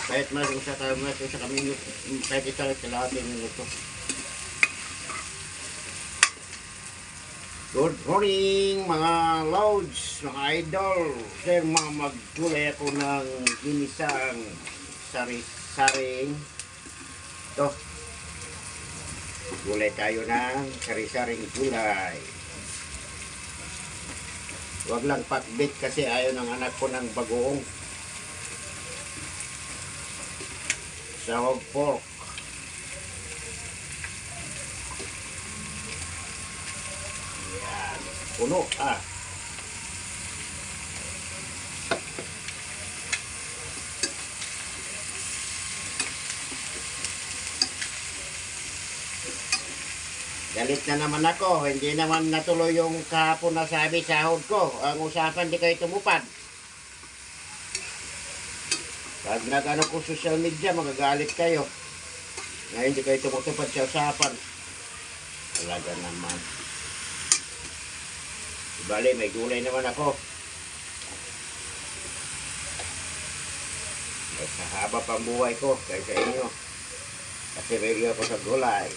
Kahit mas sa kami, kahit isang kalahating minuto. Good morning mga loads, mga idol. Sir, magkulay ako ng ginisang sari-saring. Ito. Gulay tayo ng sari-saring gulay. Huwag lang pakbit kasi ayaw ng anak ko ng bagoong. Sahog pork. Yan. Puno ah. Galit na naman ako. Hindi naman natuloy yung kahapon na sabi sahod ko. Ang usapan di kayo tumupad. Pag nag-ano ko social media, magagalit kayo. Ngayon di kayo tumutupad sa usapan. Talaga naman. Bali, may gulay naman ako. Mas haba pang buhay ko kaysa inyo. Kasi may ako sa gulay.